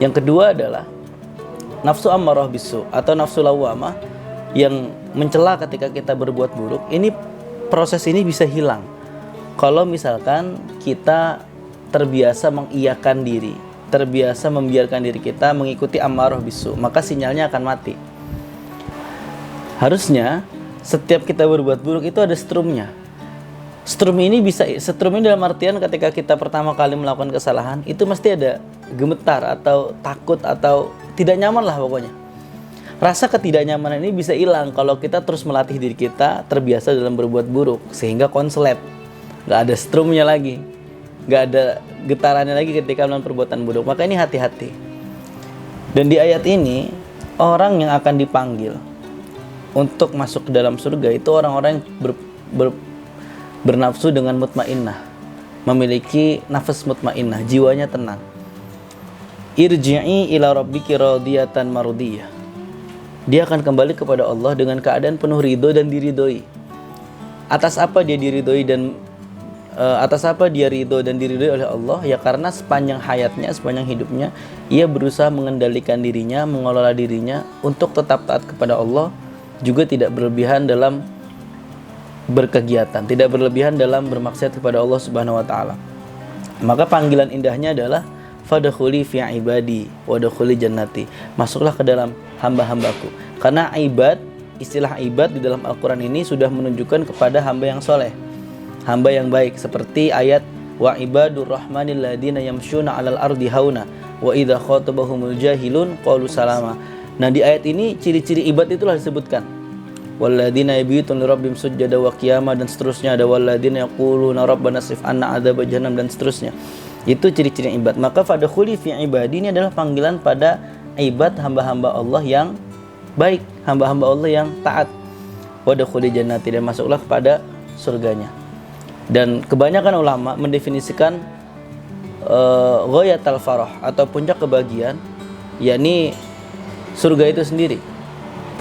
Yang kedua adalah nafsu ammarah bisu atau nafsu lawamah yang mencela ketika kita berbuat buruk. Proses ini bisa hilang kalau misalkan kita terbiasa mengiyakan diri, terbiasa membiarkan diri kita mengikuti ammarah bisu, maka sinyalnya akan mati. Harusnya setiap kita berbuat buruk itu ada strumnya. Strum ini dalam artian ketika kita pertama kali melakukan kesalahan itu mesti ada gemetar atau takut atau tidak nyaman lah pokoknya. Rasa ketidaknyamanan ini bisa hilang kalau kita terus melatih diri kita terbiasa dalam berbuat buruk sehingga konslet, nggak ada strumnya lagi, nggak ada getarannya lagi ketika melakukan perbuatan buruk. Maka ini hati-hati. Dan di ayat ini orang yang akan dipanggil untuk masuk ke dalam surga itu orang-orang yang bernafsu dengan mutmainnah, memiliki nafas mutmainnah, jiwanya tenang. Irji'i ila rabbiki radiyatan mardiyah. Dia akan kembali kepada Allah dengan keadaan penuh ridho dan diridhoi. Atas apa dia diridhoi dan diridhoi oleh Allah? Ya karena sepanjang hayatnya, sepanjang hidupnya ia berusaha mengendalikan dirinya, mengelola dirinya untuk tetap taat kepada Allah, juga tidak berlebihan dalam berkegiatan, tidak berlebihan dalam bermaksiat kepada Allah Subhanahu wa taala. Maka panggilan indahnya adalah fadkhuli fi ibadi wadkhuli jannati. Masuklah ke dalam hamba-hambaku. Karena istilah ibad di dalam Al-Qur'an ini sudah menunjukkan kepada hamba yang soleh, hamba yang baik, seperti ayat wa ibadur rahmanil ladina yamshuna 'alal ardi hauna wa idza khatabahumul jahilun qalu salama. Nah, di ayat ini ciri-ciri ibad itulah disebutkan. Walladzina yabituna lirabbihim sujada wa qiyama, dan seterusnya. Ada walladzina yaquluna rabbana srif 'anna adzab jahannam, dan seterusnya. Itu ciri-ciri ibad. Maka fadkhuli fi ibadi ini adalah panggilan pada ibad, hamba-hamba Allah yang baik, hamba-hamba Allah yang taat. Wadkhuli jannati, dan masuklah kepada surganya. Dan kebanyakan ulama mendefinisikan ghayatul farah atau puncak kebahagiaan, yakni surga itu sendiri.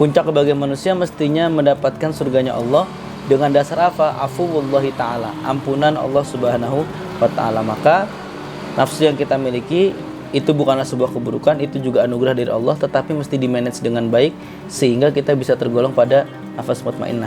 Puncak kebahagiaan manusia mestinya mendapatkan surganya Allah dengan dasar apa? Afuwullahi ta'ala, ampunan Allah Subhanahu wa ta'ala. Maka nafsu yang kita miliki itu bukanlah sebuah keburukan, itu juga anugerah dari Allah, tetapi mesti dimanage dengan baik sehingga kita bisa tergolong pada nafas mutmainnah.